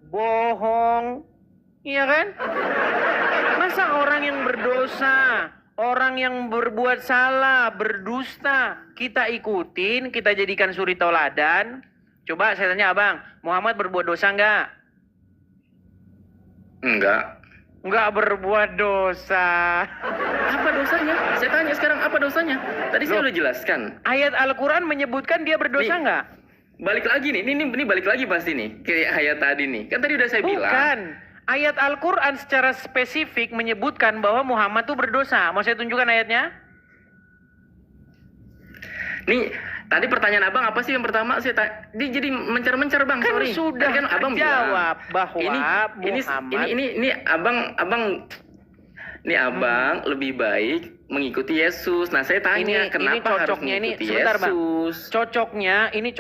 bohong, iya kan? Masa orang yang berdosa, orang yang berbuat salah, berdusta, kita ikutin, kita jadikan suri tauladan? Coba saya tanya abang, Muhammad berbuat dosa nggak? Enggak. Nggak berbuat dosa. Apa dosanya? Saya tanya sekarang, apa dosanya? Tadi saya udah jelaskan. Ayat Al-Quran menyebutkan dia berdosa Nih, nggak? Balik lagi nih, ini balik lagi pasti nih ke ayat tadi nih. Kan tadi udah saya bilang. Bukan. Ayat Al-Quran secara spesifik menyebutkan bahwa Muhammad itu berdosa. Mau saya tunjukkan ayatnya? Nih, tadi pertanyaan abang apa sih yang pertama? Dia jadi mencar-mencar bang. Kan Sorry. sudah Tadi kan abang jawab bahwa ini Muhammad ini abang lebih baik mengikuti Yesus. Nah, saya tanya kenapa harus mengikuti Yesus? Cocoknya ini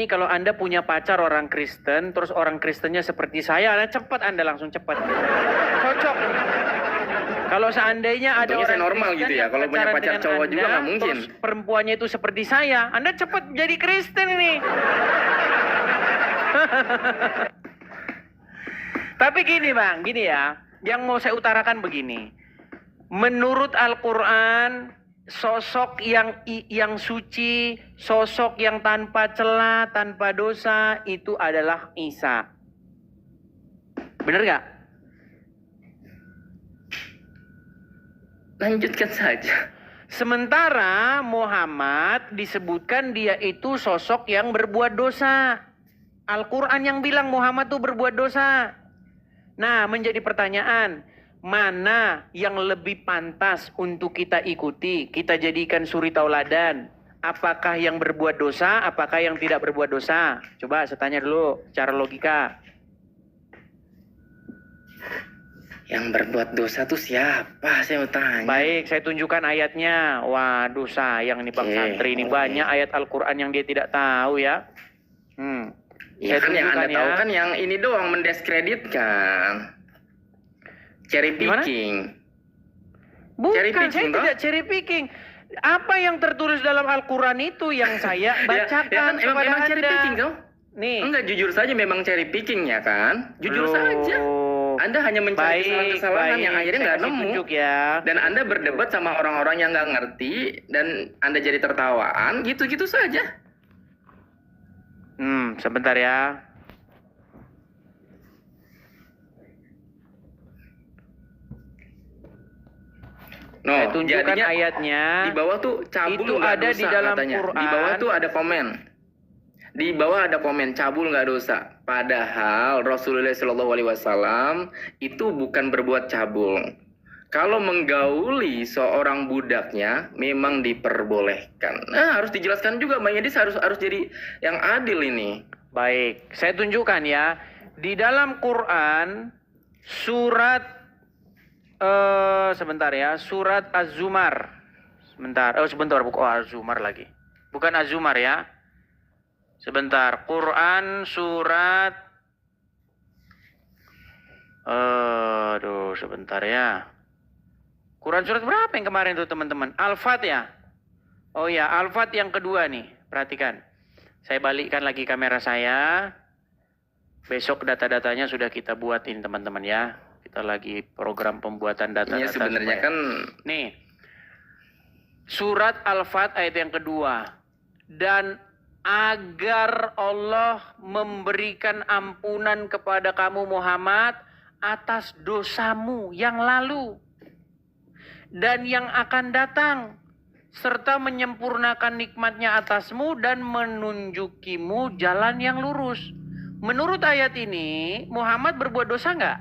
kalau Anda punya pacar orang Kristen, terus orang Kristennya seperti saya, Anda langsung cepat. Cocok. Kalau seandainya ada Untungnya orang saya normal Kristen gitu ya. yang Kalau punya pacaran pacar dengan cowok Anda, juga nggak mungkin. Terus perempuannya itu seperti saya, Anda cepat jadi Kristen ini. Tapi gini bang, gini ya, yang mau saya utarakan begini. Menurut Al-Quran, sosok yang suci, sosok yang tanpa celah, tanpa dosa, itu adalah Isa. Bener gak? Lanjutkan saja. Sementara Muhammad disebutkan dia itu sosok yang berbuat dosa. Al-Quran yang bilang Muhammad itu berbuat dosa. Nah, menjadi pertanyaan, mana yang lebih pantas untuk kita ikuti, kita jadikan suri tauladan? Apakah yang berbuat dosa, apakah yang tidak berbuat dosa? Coba saya tanya dulu, secara logika. Yang berbuat dosa tuh siapa? Saya mau tanya. Baik, saya tunjukkan ayatnya. Waduh, sayang nih Bang Santri. Ini banyak ayat Al-Quran yang dia tidak tahu ya. Ya kan yang Anda tahu kan yang ini doang mendiskreditkan. Cherry picking. Bukan, saya tidak cherry picking. Apa yang tertulis dalam Al-Quran itu yang saya bacakan ya kan, kepada emang Anda. cherry picking kau? Nih. Enggak, jujur saja memang cherry picking ya kan? Jujur saja. Anda hanya mencari kesalahan-kesalahan yang akhirnya nggak nemu. Ya. Dan Anda berdebat sama orang-orang yang nggak ngerti. Dan Anda jadi tertawaan. Gitu-gitu saja. Sebentar ya. Saya tunjukkan ayatnya. Di bawah tuh cabul itu nggak ada dosa, di dalam katanya. Quran. Di bawah tuh ada komen. Di bawah ada komen cabul nggak dosa. Padahal Rasulullah SAW itu bukan berbuat cabul. Kalau menggauli seorang budaknya memang diperbolehkan. Nah, harus dijelaskan juga Bang Edis harus jadi yang adil ini. Baik, saya tunjukkan ya. Di dalam Quran surat sebentar ya, surat Az-Zumar. Sebentar, bukan Az-Zumar lagi. Bukan Az-Zumar ya. Sebentar, Quran surat sebentar ya. Quran surat berapa yang kemarin tuh teman-teman? Al-Fat ya? Oh ya, Al-Fat yang kedua nih. Perhatikan. Saya balikkan lagi kamera saya. Besok data-datanya sudah kita buatin teman-teman ya. Kita lagi program pembuatan data-data. Iya sebenarnya supaya... kan. Nih. Surat Al-Fat ayat yang kedua. Dan agar Allah memberikan ampunan kepada kamu Muhammad atas dosamu yang lalu dan yang akan datang, serta menyempurnakan nikmatnya atasmu dan menunjukimu jalan yang lurus. Menurut ayat ini, Muhammad berbuat dosa nggak?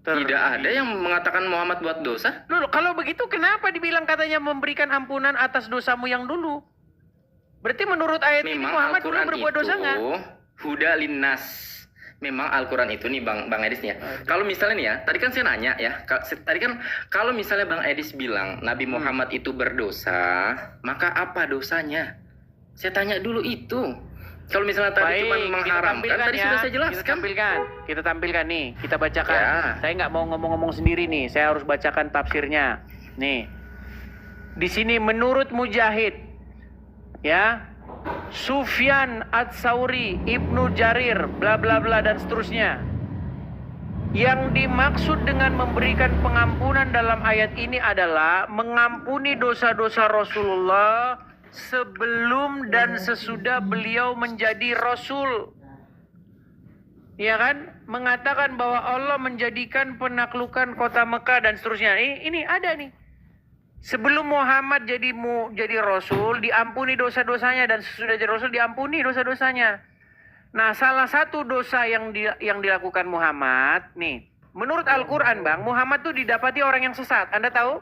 Tidak ada yang mengatakan Muhammad buat dosa. Loh, kalau begitu kenapa dibilang katanya memberikan ampunan atas dosamu yang dulu? Berarti menurut ayat ini Muhammad dulu berbuat dosa nggak? Huda linnas. Memang Al-Quran itu nih Bang Edis nih ya. Kalau misalnya nih ya, tadi kan saya nanya ya. Tadi kan kalau misalnya Bang Edis bilang Nabi Muhammad itu berdosa, maka apa dosanya? Saya tanya dulu itu. Kalau misalnya tadi cuma mengharamkan, tadi sudah saya jelaskan. Kita tampilkan nih, kita bacakan. Ya. Saya nggak mau ngomong-ngomong sendiri nih, saya harus bacakan tafsirnya. Nih, di sini menurut Mujahid, ya, Sufyan Ats-Tsauri, Ibnu Jarir, bla bla bla dan seterusnya. Yang dimaksud dengan memberikan pengampunan dalam ayat ini adalah mengampuni dosa-dosa Rasulullah sebelum dan sesudah beliau menjadi Rasul. Ya kan? Mengatakan bahwa Allah menjadikan penaklukan kota Mekah dan seterusnya. Ini ada nih. Sebelum Muhammad jadi Rasul, diampuni dosa-dosanya, dan sesudah jadi Rasul diampuni dosa-dosanya. Nah, salah satu dosa yang dilakukan Muhammad, nih, menurut Al-Quran, Bang, Muhammad tuh didapati orang yang sesat. Anda tahu?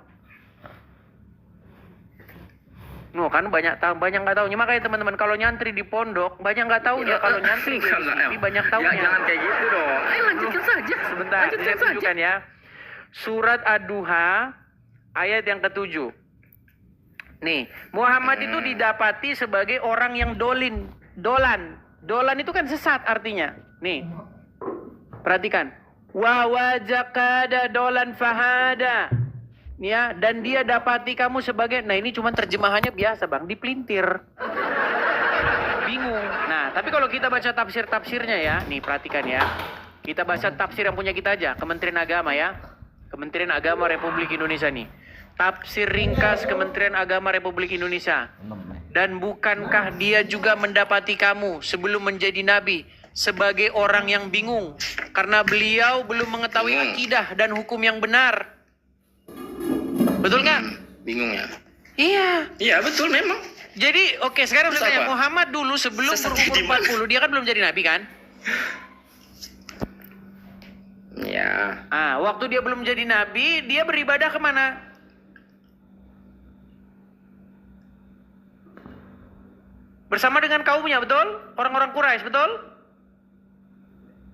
No, kan banyak nggak tahunya. Makanya teman-teman kalau nyantri di pondok banyak nggak tahunya. Kalau nyantri di banyak tahunya. Jangan kayak gitu dong. Ayo lanjutkan saja. Sebentar, saya tunjukkan ya. Surat Ad-Duha ayat yang ke-7. Nih, Muhammad itu didapati sebagai orang yang dolan. Dolan itu kan sesat artinya. Nih, perhatikan. Wa wajakada dolan fahada. Ya, dan dia dapati kamu sebagai, nah ini cuma terjemahannya biasa Bang, dipelintir. Bingung. Nah, tapi kalau kita baca tafsir-tafsirnya ya, nih perhatikan ya. Kita baca tafsir yang punya kita aja, Kementerian Agama ya. Kementerian Agama Republik Indonesia nih. Tafsir ringkas Kementerian Agama Republik Indonesia. Dan bukankah dia juga mendapati kamu sebelum menjadi nabi sebagai orang yang bingung karena beliau belum mengetahui akidah dan hukum yang benar. Betul nggak? Bingung ya? Iya. Iya betul memang. Jadi oke, sekarang saya tanya, Muhammad dulu sebelum berumur 40 dia kan belum jadi nabi kan? Ya. Waktu dia belum jadi nabi, dia beribadah kemana? Bersama dengan kaumnya, betul? Orang-orang Quraisy, betul?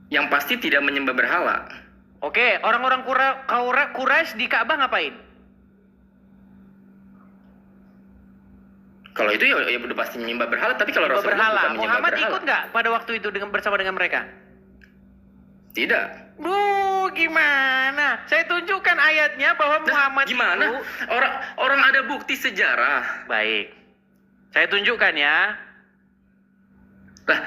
Yang pasti tidak menyembah berhala. Oke, orang-orang Quraisy di Ka'bah ngapain? Kalau itu ya udah pasti menyembah berhala, tapi kalau Rasulullah bukan menyembah Muhammad berhala. ikut nggak pada waktu itu bersama dengan mereka? Tidak. Gimana? Saya tunjukkan ayatnya bahwa Muhammad gimana? itu... Orang ada bukti sejarah. Baik. Saya tunjukkan ya. Lah.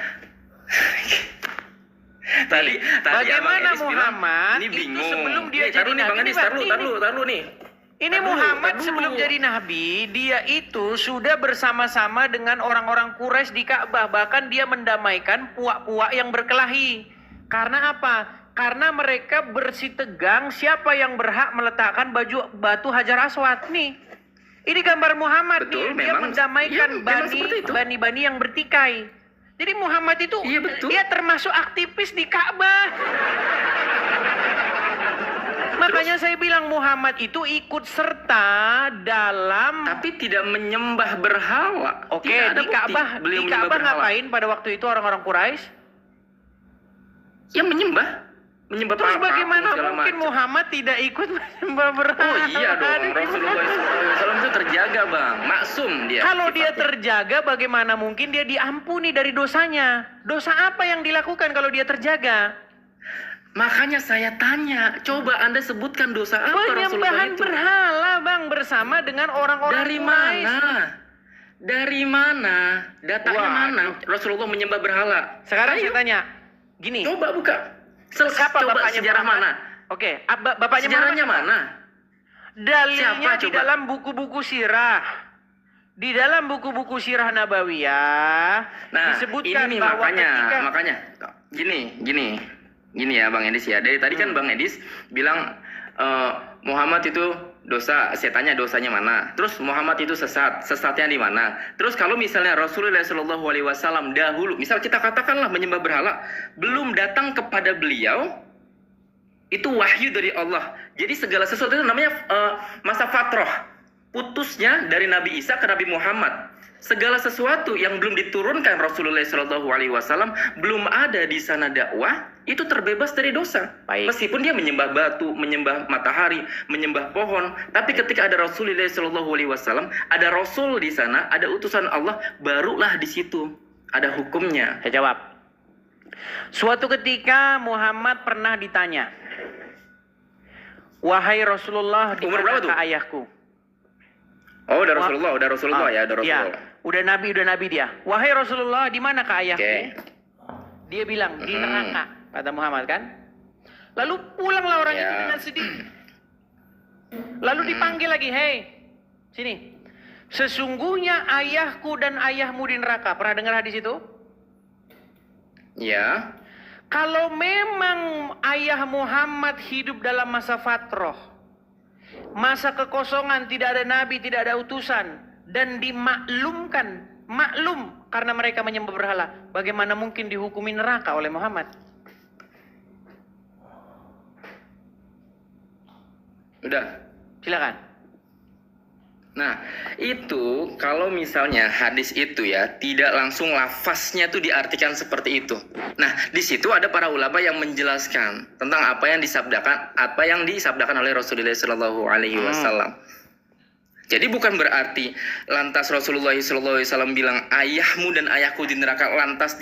tadi bagaimana Abang Muhammad ini bingung. itu sebelum dia jadi nabi? Taruh nih. Ini Muhammad sebelum jadi nabi, dia itu sudah bersama-sama dengan orang-orang Quraisy di Ka'bah. Bahkan dia mendamaikan puak-puak yang berkelahi. Karena apa? Karena mereka bersitegang siapa yang berhak meletakkan batu Hajar Aswad nih. Ini gambar Muhammad. Betul, nih. Dia mendamaikan bani yang bertikai. Jadi Muhammad itu dia termasuk aktivis di Ka'bah. Makanya saya bilang Muhammad itu ikut serta dalam, tapi tidak menyembah berhala. Oke, di Ka'bah ngapain pada waktu itu orang-orang Quraisy? Ya menyembah Terus bagaimana mungkin Muhammad tidak ikut menyembah berhala? Oh iya dong, Rasulullah SAW itu terjaga Bang, maksum dia. Kalau dia terjaga, bagaimana mungkin dia diampuni dari dosanya? Dosa apa yang dilakukan kalau dia terjaga? Makanya saya tanya, coba Anda sebutkan dosa apa Rasulullah itu? Penyembahan berhala Bang, bersama dengan orang-orang Dari mana? Dari mana? Datanya mana? Rasulullah menyembah berhala. Sekarang saya tanya, gini. Coba buka. Siapa coba bapaknya sejarah Muhammad? mana? Oke, bapaknya sejarahnya mana? Dalilnya di coba? dalam buku-buku sirah. Di dalam buku-buku sirah Nabawiyah disebutkan ini bahwa makanya gini ya Bang Edis ya. Dari tadi kan Bang Edis bilang Muhammad itu dosa, saya tanya dosanya mana? Terus Muhammad itu sesatnya di mana? Terus kalau misalnya Rasulullah SAW dahulu, misal kita katakanlah menyembah berhala, belum datang kepada beliau, itu wahyu dari Allah. Jadi segala sesuatu itu namanya masa fatroh, putusnya dari Nabi Isa ke Nabi Muhammad. Segala sesuatu yang belum diturunkan Rasulullah SAW, belum ada di sana dakwah, itu terbebas dari dosa. Baik. Meskipun dia menyembah batu, menyembah matahari, menyembah pohon, tapi ketika ada Rasulullah SAW, ada Rasul di sana, ada utusan Allah, barulah di situ ada hukumnya. Saya jawab. Suatu ketika Muhammad pernah ditanya, wahai Rasulullah, di manakah ayahku? Oh, udah Rasulullah ya, udah Ya, Rasulullah. udah nabi dia. Wahai Rasulullah, di manakah ayahku? Oke. Dia bilang di neraka, kata Muhammad kan. Lalu pulanglah orang itu Ya. dengan sedih. Lalu dipanggil lagi, hei, sini. Sesungguhnya ayahku dan ayahmu di neraka. Pernah dengar hadis itu? Ya. Kalau memang ayah Muhammad hidup dalam masa fatroh, masa kekosongan, tidak ada nabi, tidak ada utusan, dan dimaklumkan, maklum karena mereka menyembah berhala, bagaimana mungkin dihukumi neraka oleh Muhammad? Udah. Silakan. Nah, itu kalau misalnya hadis itu ya tidak langsung lafaznya tuh diartikan seperti itu. Nah, di situ ada para ulama yang menjelaskan tentang apa yang disabdakan oleh Rasulullah Shallallahu Alaihi Wasallam. Jadi bukan berarti lantas Rasulullah Shallallahu Alaihi Wasallam bilang ayahmu dan ayahku di neraka lantas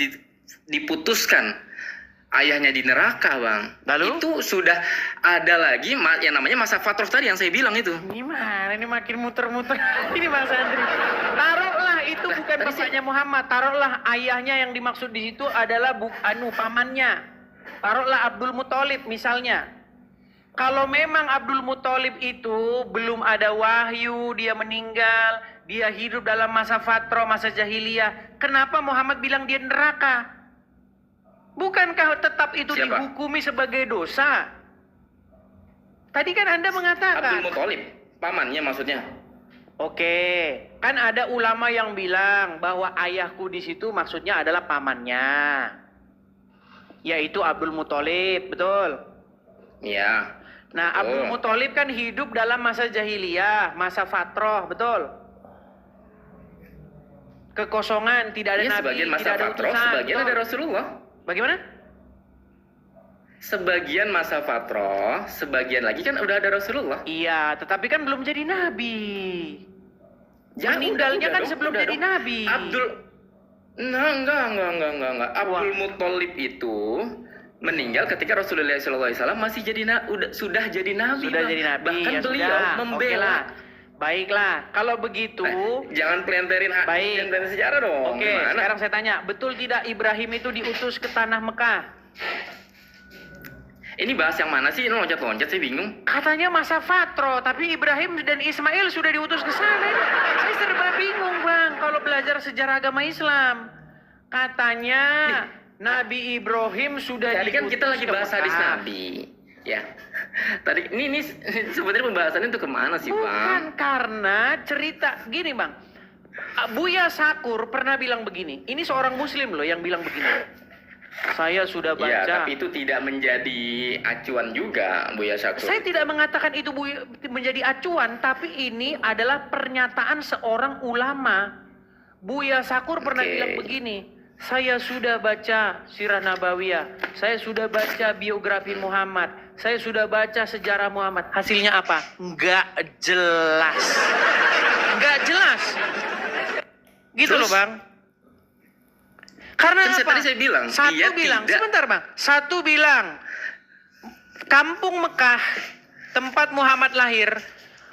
diputuskan ayahnya di neraka, Bang. Lalu? Itu sudah ada lagi yang namanya masa fatroh tadi yang saya bilang itu. Gimana? Ini makin muter-muter. Ini Mas Andri. Taruhlah itu bukan bapaknya Muhammad. Taruhlah ayahnya yang dimaksud di situ adalah pamannya. Taruhlah Abdul Muthalib misalnya. Kalau memang Abdul Muthalib itu belum ada wahyu, dia meninggal, dia hidup dalam masa fatroh, masa jahiliyah, kenapa Muhammad bilang dia neraka? Bukankah tetap itu Siapa? dihukumi sebagai dosa? Tadi kan Anda mengatakan. Abdul Muthalib, pamannya maksudnya. Oke, kan ada ulama yang bilang bahwa ayahku di situ maksudnya adalah pamannya, yaitu Abdul Muthalib, betul? Iya. Nah, Abdul Muthalib kan hidup dalam masa jahiliyah, masa fatroh, betul? Kekosongan, tidak ada Iya, nabi, sebagian masa tidak ada fatroh, utusan. sebagian betul? ada Rasulullah. Bagaimana? Sebagian masa fatroh, sebagian lagi kan udah ada Rasulullah. Iya, tetapi kan belum jadi nabi. Ya, Meninggalnya udah kan dong, sebelum udah jadi dong. nabi. Enggak. Wah. Abdul Muthalib itu meninggal ketika Rasulullah SAW masih sudah jadi nabi. Sudah Bang. jadi nabi. Bahkan Ya beliau sudah. membela. Oke lah. Baiklah, kalau begitu. Jangan pelenterin sejarah dong. Oke, Gimana? sekarang saya tanya, betul tidak Ibrahim itu diutus ke tanah Mekah? Ini bahas yang mana sih? Ini loncat-loncat, saya bingung. Katanya masa fatro, tapi Ibrahim dan Ismail sudah diutus ke sana. Saya serba bingung, Bang, kalau belajar sejarah agama Islam. Katanya Nabi Ibrahim sudah Tadi kan diutus kita lagi ke bahas hadis Mekah. Nabi. Ya. Tadi ini sebenarnya pembahasannya itu kemana sih, Bang? Bukan, karena cerita gini, Bang. Buya Sakur pernah bilang begini. Ini seorang muslim loh yang bilang begini. Saya sudah baca. Ya, tapi itu tidak menjadi acuan juga, Buya Syakur. Saya tidak mengatakan itu menjadi acuan, tapi ini adalah pernyataan seorang ulama. Buya Sakur pernah bilang begini, saya sudah baca Sirah Nabawiyah, saya sudah baca biografi Muhammad, saya sudah baca sejarah Muhammad. Hasilnya apa? Nggak jelas. Nggak jelas. Gitu Terus? loh, Bang. Karena Kan apa? tadi saya bilang, Satu dia bilang, tidak- sebentar Bang. Satu bilang, kampung Mekah, tempat Muhammad lahir,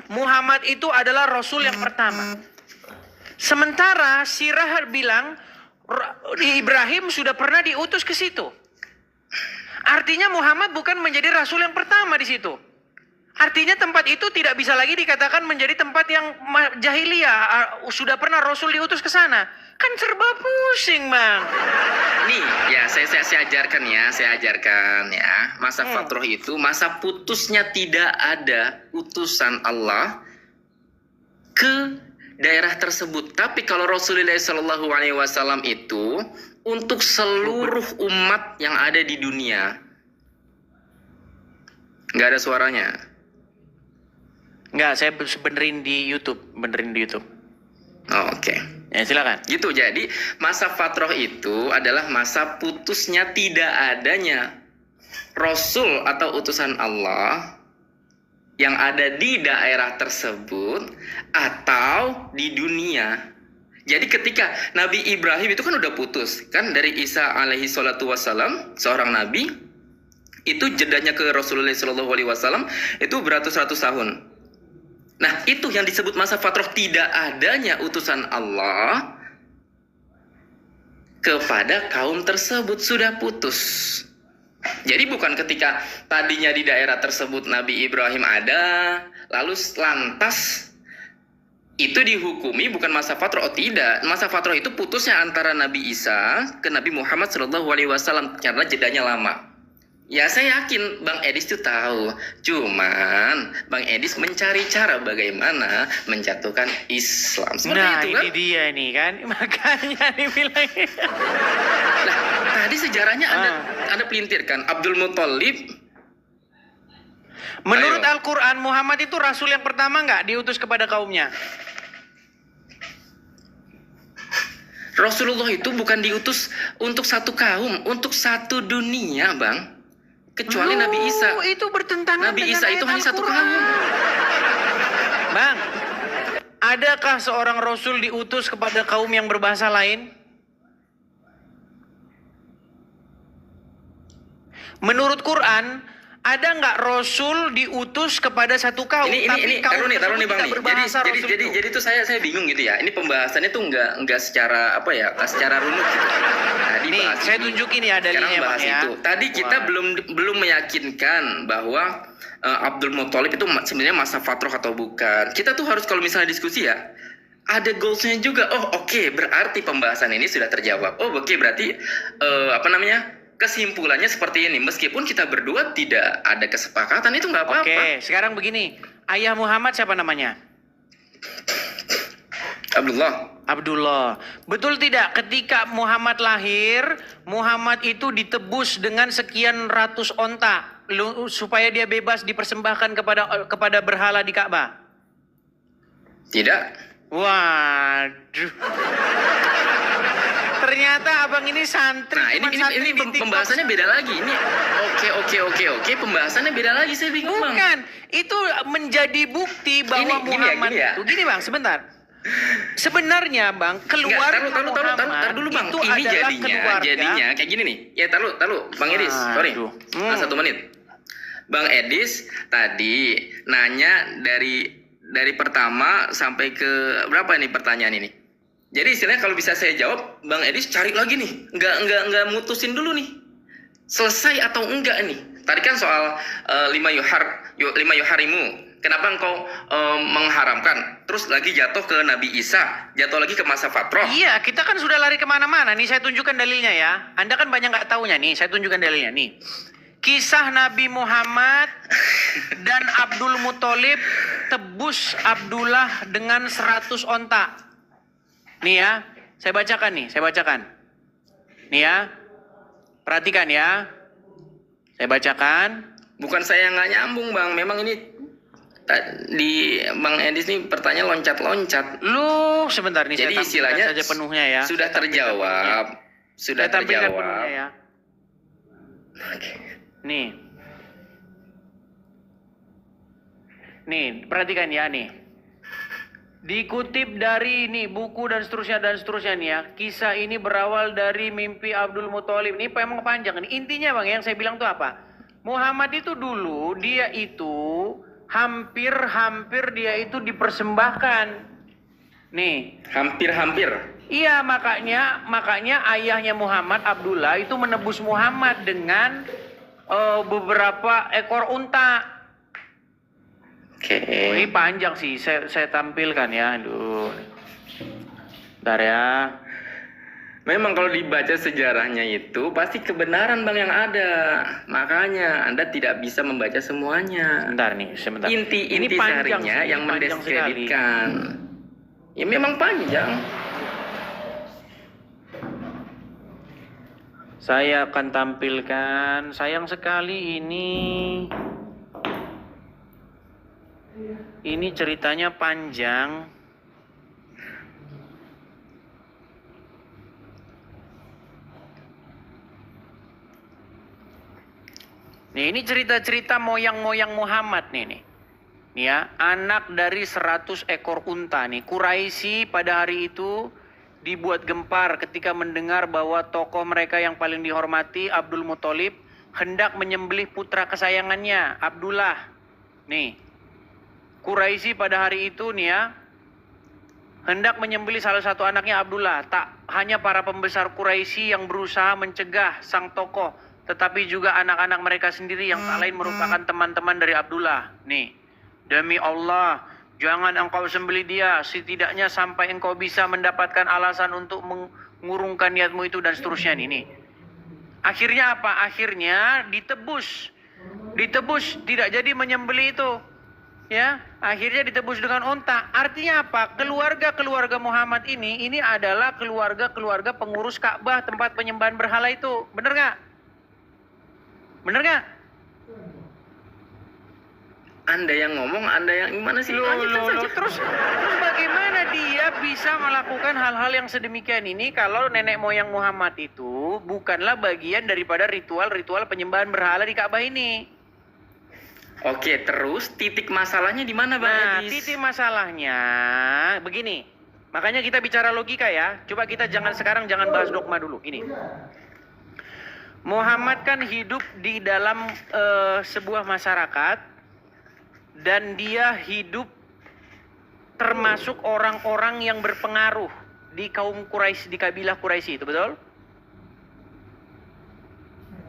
Muhammad itu adalah Rasul yang pertama. Sementara Sirah bilang, Ibrahim sudah pernah diutus ke situ. Artinya Muhammad bukan menjadi Rasul yang pertama di situ. Artinya tempat itu tidak bisa lagi dikatakan menjadi tempat yang jahiliyah. Sudah pernah Rasul diutus ke sana. Kan serba pusing, Bang. Nih, ya saya ajarkan ya. Masa fatroh itu masa putusnya tidak ada utusan Allah ke daerah tersebut. Tapi kalau Rasulullah Shallallahu Alaihi Wasallam itu untuk seluruh umat yang ada di dunia, nggak ada suaranya. Enggak, saya benerin di YouTube. Oh, oke. Ya, silakan. Gitu, jadi masa fatroh itu adalah masa putusnya tidak adanya Rasul atau utusan Allah yang ada di daerah tersebut atau di dunia. Jadi ketika Nabi Ibrahim itu kan udah putus kan dari Isa alaihi salatu wassalam, seorang nabi, itu jedanya ke Rasulullah sallallahu alaihi wasallam itu beratus-ratus tahun. Nah, itu yang disebut masa fatrah, tidak adanya utusan Allah kepada kaum tersebut, sudah putus. Jadi bukan ketika tadinya di daerah tersebut Nabi Ibrahim ada, lalu lantas itu dihukumi bukan masa fatrah. Oh tidak, masa fatrah itu putusnya antara Nabi Isa ke Nabi Muhammad SAW karena jedanya lama. Ya saya yakin Bang Edis tuh tahu, cuman Bang Edis mencari cara bagaimana menjatuhkan Islam. Seperti Nah itu kan? ini dia nih kan, makanya dibilang. Nah, tadi sejarahnya Anda pelintirkan Abdul Muthalib. Menurut Ayo. Al-Quran, Muhammad itu rasul yang pertama nggak diutus kepada kaumnya? Rasulullah itu bukan diutus untuk satu kaum, untuk satu dunia, Bang. Kecuali Loh, Nabi Isa. itu bertentangan Nabi dengan Isa itu ayat hanya satu Al-Quran. kaum. Bang, adakah seorang rasul diutus kepada kaum yang berbahasa lain? Menurut Quran, ada nggak rasul diutus kepada satu kaum? Ini kaum taruh nih Bang tidak nih. berbahasa rasul itu? Jadi tuh saya bingung gitu ya. Ini pembahasannya tuh nggak secara apa ya, nggak secara runut gitu. Nah, Nih, dibahas saya ini. tunjukin ya Sekarang dalilnya bahas Bang ya. itu. Tadi kita Wah. belum meyakinkan bahwa Abdul Muthalib itu sebenarnya masa fatrah atau bukan. Kita tuh harus kalau misalnya diskusi ya, ada goalsnya juga. Oh oke, berarti pembahasan ini sudah terjawab. Oh oke, berarti kesimpulannya seperti ini. Meskipun kita berdua tidak ada kesepakatan, itu nggak apa-apa. Oke, sekarang begini. Ayah Muhammad siapa namanya? Abdullah. Betul tidak? Ketika Muhammad lahir, Muhammad itu ditebus dengan sekian ratus onta supaya dia bebas dipersembahkan kepada berhala di Ka'bah. Tidak. Waduh. Ternyata abang ini santri. Nah, cuman santri ini di TikTok. pembahasannya beda lagi. Ini oke. Pembahasannya beda lagi, saya bingung, Bang. Bukan, itu menjadi bukti bahwa Gini Muhammad ya. itu. Gini Bang, sebentar. Sebenarnya Bang, keluarga Taruh dulu Bang. itu Ini adalah keluarga. jadinya kayak gini nih. Ya taruh Bang Edis, sorry. Aduh. 1 menit. Bang Edis tadi nanya dari pertama sampai ke berapa ini pertanyaan ini? Jadi istilahnya kalau bisa saya jawab, Bang Edis cari lagi nih. Enggak mutusin dulu nih. Selesai atau enggak nih? Tadi kan soal lima yuharimu. Kenapa engkau mengharamkan? Terus lagi jatuh ke Nabi Isa, jatuh lagi ke masa fatrah. Iya, kita kan sudah lari kemana-mana. Nih saya tunjukkan dalilnya ya. Anda kan banyak nggak taunya nih. Saya tunjukkan dalilnya nih. Kisah Nabi Muhammad dan Abdul Muthalib tebus Abdullah dengan 100 onta. Nih ya, saya bacakan nih. Nih ya, perhatikan ya. Saya bacakan. Bukan saya nggak nyambung Bang, memang ini di Bang Edis nih pertanyaan loncat-loncat. Lu sebentar nih. Jadi saya istilahnya saja penuhnya ya. Sudah terjawab. Sudah Saya tampilkan terjawab. penuhnya ya. Oke. Nih, perhatikan ya nih. Dikutip dari ini buku dan seterusnya nih ya. Kisah ini berawal dari mimpi Abdul Muthalib. Ini memang panjang. Intinya Bang, yang saya bilang tuh apa? Muhammad itu dulu dia itu hampir dia itu dipersembahkan. Nih. Hampir. Iya, makanya ayahnya Muhammad, Abdullah itu menebus Muhammad dengan beberapa ekor unta. Oke. Ini panjang sih, saya tampilkan ya. Aduh. Bentar ya. Memang kalau dibaca sejarahnya itu pasti kebenaran Bang yang ada. Makanya Anda tidak bisa membaca semuanya. Sebentar. Inti panjang sarinya sih, yang panjang mendiskreditkan. Ya memang panjang. Saya akan tampilkan. Sayang sekali ini ceritanya panjang. Nih, ini cerita-cerita moyang-moyang Muhammad nih. Nih ya, anak dari 100 ekor unta nih. Quraisy pada hari itu dibuat gempar ketika mendengar bahwa tokoh mereka yang paling dihormati, Abdul Muthalib, hendak menyembelih putra kesayangannya, Abdullah. Nih. Quraisy pada hari itu nih ya, hendak menyembelih salah satu anaknya Abdullah. Tak hanya para pembesar Quraisy yang berusaha mencegah sang tokoh, tetapi juga anak-anak mereka sendiri yang tak lain merupakan teman-teman dari Abdullah. Nih, demi Allah, jangan engkau sembelih dia, setidaknya sampai engkau bisa mendapatkan alasan untuk mengurungkan niatmu itu dan seterusnya nih. Akhirnya apa? Akhirnya ditebus. Ditebus, tidak jadi menyembelih itu. Ya, akhirnya ditebus dengan onta. Artinya apa? Keluarga-keluarga Muhammad ini adalah keluarga-keluarga pengurus Ka'bah, tempat penyembahan berhala itu. Bener nggak? Bener nggak? Anda yang ngomong, Anda yang gimana sih? Lanjutkan saja. Terus bagaimana dia bisa melakukan hal-hal yang sedemikian ini kalau nenek moyang Muhammad itu bukanlah bagian daripada ritual-ritual penyembahan berhala di Ka'bah ini? Oke, terus titik masalahnya di mana, Bang Nah, Edis? titik masalahnya begini. Makanya kita bicara logika ya. Coba kita jangan bahas dogma dulu. Ini. Muhammad kan hidup di dalam sebuah masyarakat dan dia hidup termasuk orang-orang yang berpengaruh di kaum Quraisy, di kabilah Quraisy, itu betul?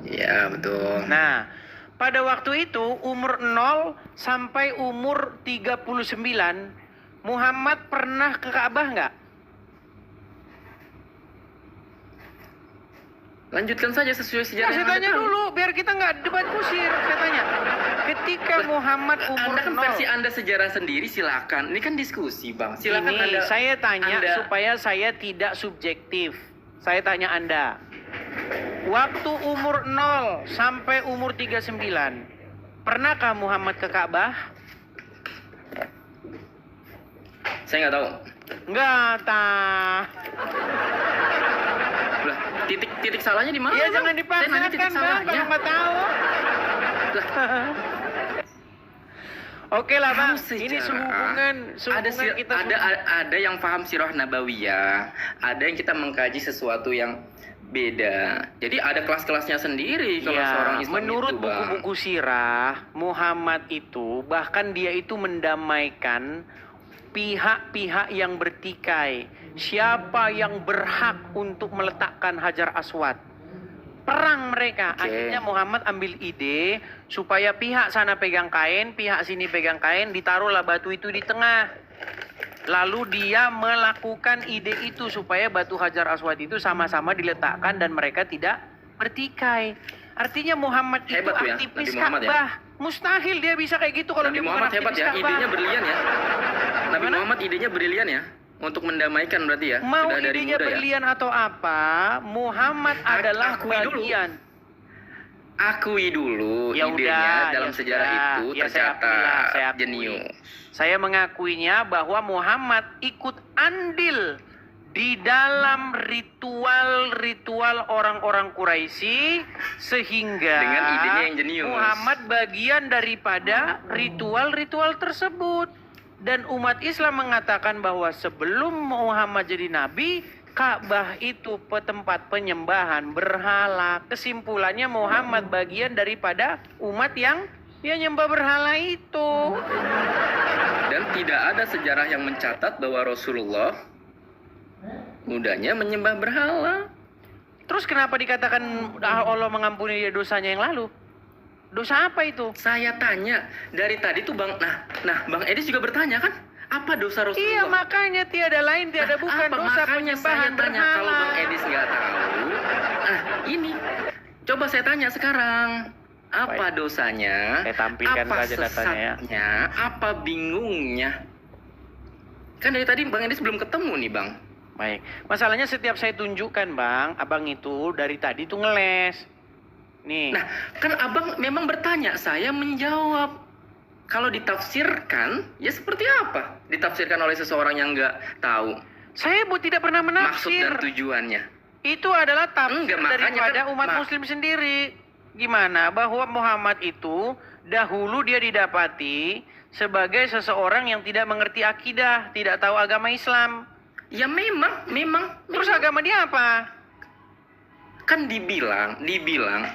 Ya, betul. Nah, pada waktu itu umur 0 sampai umur 39, Muhammad pernah ke Ka'bah nggak? Lanjutkan saja sesuai sejarah. Saya tanya dulu, biar kita nggak debat kusir. Saya tanya, ketika Muhammad umur Anda kan 0, versi Anda sejarah sendiri, silakan. Ini kan diskusi, Bang. Silakan ini Anda. saya tanya Anda. supaya saya tidak subjektif. Saya tanya Anda, waktu umur 0 sampai umur 39, pernahkah Muhammad ke Ka'bah? Saya nggak tahu. Enggak, tah. Lah, titik salahnya di mana? Ya Bang? jangan Saya dipaksakan, nanya titik Bang, salahnya. kalau nggak tahu. Oke lah, Bang. Tahu sejarah. Ini sehubungan kita ada yang paham sirah nabawiyah, ada yang kita mengkaji sesuatu yang beda. Jadi ada kelas-kelasnya sendiri kalau ya, seorang Islam menurut itu, Bang. buku-buku sirah, Muhammad itu bahkan dia itu mendamaikan pihak-pihak yang bertikai. Siapa yang berhak untuk meletakkan Hajar Aswad? Perang mereka. Oke. Akhirnya Muhammad ambil ide supaya pihak sana pegang kain, pihak sini pegang kain, ditaruhlah batu itu di tengah. Lalu dia melakukan ide itu supaya batu Hajar Aswad itu sama-sama diletakkan dan mereka tidak bertikai. Artinya Muhammad itu Hebat tuh ya, aktivis Nabi Muhammad ya. Ka'bah. Mustahil dia bisa kayak gitu kalau Nabi dia bukan Muhammad hebat aktivis ya, Ka'bah. idenya brilian ya. Nabi Gimana? Muhammad idenya brilian ya untuk mendamaikan berarti ya. Mau Sudah dari idenya muda ya. brilian atau apa, Muhammad adalah akui dulu. bagian. Akui dulu Ya idenya udah, dalam ya sejarah sudah. itu Ya, saya akui lah, tercatat saya akui. jenius. Saya mengakuinya bahwa Muhammad ikut andil di dalam ritual-ritual orang-orang Quraisy sehingga Dengan idenya yang jenius. Muhammad bagian daripada ritual-ritual tersebut. Dan umat Islam mengatakan bahwa sebelum Muhammad jadi nabi, Ka'bah itu tempat penyembahan berhala. Kesimpulannya Muhammad bagian daripada umat yang dia nyembah berhala itu. Dan tidak ada sejarah yang mencatat bahwa Rasulullah mudanya menyembah berhala. Terus kenapa dikatakan Allah mengampuni dia dosanya yang lalu? Dosa apa itu? Saya tanya dari tadi tuh Bang. Nah, Bang Edis juga bertanya kan, apa dosa Iya, Rasulullah? makanya tiada lain tiada bukan Apa? dosa Makanya penyembahan saya tanya, kalau berhala. Bang Edis nggak tahu. Ini coba saya tanya sekarang. Apa dosanya? Saya tampilkan apa saja datanya ya. sesatnya? Apa bingungnya? Kan dari tadi Bang Edis belum ketemu nih Bang. Baik, masalahnya setiap saya tunjukkan Bang, abang itu dari tadi tuh ngeles. Nih, Nah, kan abang memang bertanya, saya menjawab. Kalau ditafsirkan, ya seperti apa? Ditafsirkan oleh seseorang yang nggak tahu saya tidak pernah maksud menafsir. dan tujuannya. Itu adalah tafsir Enggak, makanya daripada kan, umat muslim sendiri. Gimana? Bahwa Muhammad itu dahulu dia didapati sebagai seseorang yang tidak mengerti akidah, tidak tahu agama Islam. Ya memang. Terus agama dia apa? kan dibilang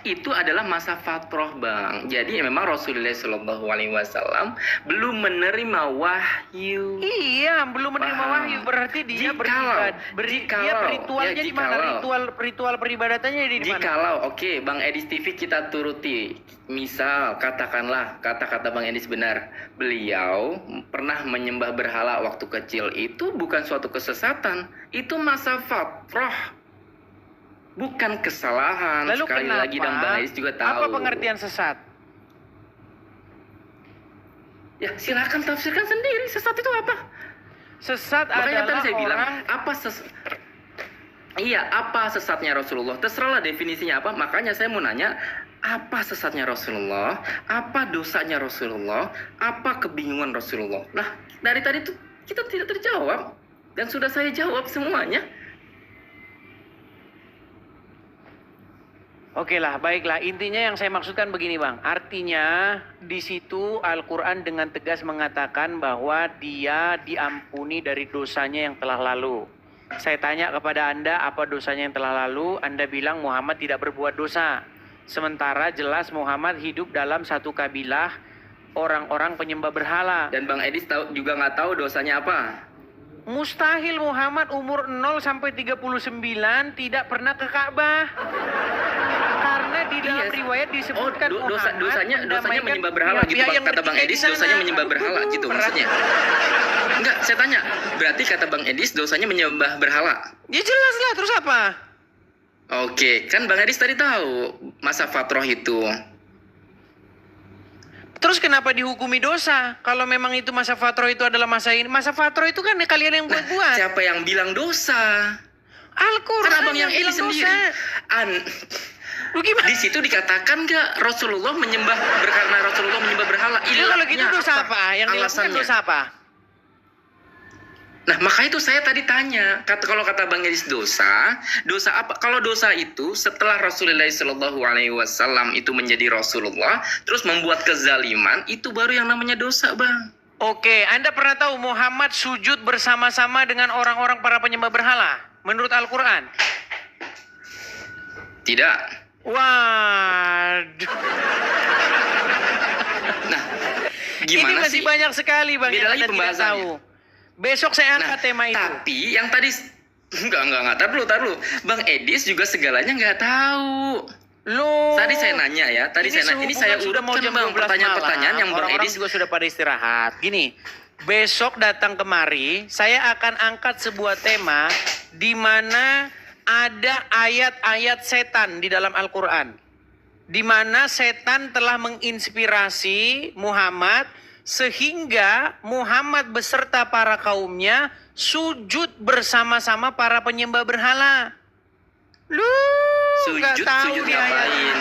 itu adalah masa fatrah, Bang. Jadi memang Rasulullah Shallallahu Alaihi Wasallam belum menerima wahyu. Iya, belum menerima Paham. wahyu, berarti dia Jikalau- dia ritualnya di mana? Ritual peribadatannya di mana? Jikalau, oke, Bang Edis TV kita turuti. Misal, katakanlah kata-kata Bang Edis benar. Beliau pernah menyembah berhala waktu kecil. Itu bukan suatu kesesatan. Itu masa fatrah. Bukan kesalahan. Lalu Sekali kenapa? lagi, dan Bang Edis juga tahu. Apa pengertian sesat? Ya, silakan tafsirkan sendiri. Sesat itu apa? Sesat Makanya tadi adalah saya bilang, orang apa sesatnya Rasulullah? Terserahlah definisinya apa. Makanya saya mau nanya, apa sesatnya Rasulullah? Apa dosanya Rasulullah? Apa kebingungan Rasulullah? Nah, dari tadi tuh kita tidak terjawab. Dan sudah saya jawab semuanya. Oke lah, baiklah. Intinya yang saya maksudkan begini, Bang. Artinya di situ Al-Quran dengan tegas mengatakan bahwa dia diampuni dari dosanya yang telah lalu. Saya tanya kepada Anda, apa dosanya yang telah lalu? Anda bilang Muhammad tidak berbuat dosa. Sementara jelas Muhammad hidup dalam satu kabilah orang-orang penyembah berhala. Dan Bang Edis juga nggak tahu dosanya apa. Mustahil Muhammad umur 0 sampai 39 tidak pernah ke Ka'bah. Karena di dalam riwayat disebutkan dosanya menyembah berhala gitu, Bang. Kata Bang Edis dosanya menyembah berhala gitu maksudnya. Enggak, saya tanya. Berarti kata Bang Edis dosanya menyembah berhala. Ya jelas lah, terus apa? Oke, kan Bang Edis tadi tahu masa fatrah itu. Terus kenapa dihukumi dosa? Kalau memang itu masa fatrah itu adalah masa ini. Masa fatrah itu kan kalian yang buat-buat. Siapa yang bilang dosa? Al-Quran Kan Abang yang bilang Edis sendiri. Lu gimana? Di situ dikatakan nggak Rasulullah karena Rasulullah menyembah berhala? Itu kalau gitu dosa apa? Yang dilakukan Alasannya? dosa apa? Nah, makanya itu saya tadi tanya, kalau kata Bang Edis dosa apa? Kalau dosa itu setelah Rasulullah Shallallahu Alaihi Wasallam itu menjadi Rasulullah, terus membuat kezaliman, itu baru yang namanya dosa, Bang. Oke, Anda pernah tahu Muhammad sujud bersama-sama dengan orang-orang para penyembah berhala? Menurut Al-Quran? Tidak. Waduh. Nah, gimana Ini masih sih? banyak sekali, Bang, Beda yang lagi Anda tidak pembahasannya. tahu. Besok saya angkat tema itu. Tapi yang tadi enggak, tar dulu. Bang Edis juga segalanya nggak tahu. Loh. Tadi saya nanya ya, ini saya sudah mau urutkan, jam Bang, 12 pertanyaan-pertanyaan malam. yang Bang Orang-orang Edis juga sudah pada istirahat. Gini, besok datang kemari, saya akan angkat sebuah tema di mana ada ayat-ayat setan di dalam Al-Quran. Di mana setan telah menginspirasi Muhammad sehingga Muhammad beserta para kaumnya sujud bersama-sama para penyembah berhala. Lu nggak tahu sujud di ayat. ngapain?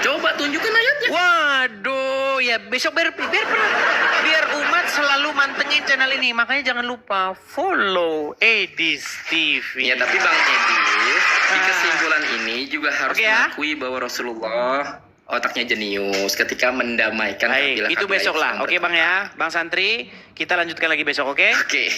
Coba tunjukkan ayatnya. Waduh, ya besok biar umat selalu mantengin channel ini. Makanya jangan lupa follow Edis TV. Ya, tapi Bang Edis di kesimpulan ini juga harus Oke ya. mengakui bahwa Rasulullah otaknya jenius ketika mendamaikan Baik, itu besok lah. Oke, Bang ya. Bang Santri, kita lanjutkan lagi besok, oke? Oke.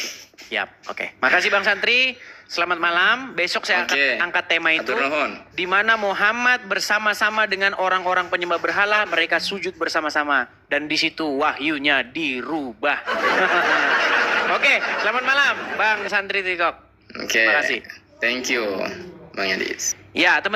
Yap, oke. Makasih Bang Santri. Selamat malam. Besok saya akan angkat tema itu. Atur nuhun. Di mana Muhammad bersama-sama dengan orang-orang penyembah berhala, mereka sujud bersama-sama dan di situ wahyunya dirubah. Oke, selamat malam Bang Santri TikTok. Oke. Terima kasih. Thank you, Bang Edis. Ya, teman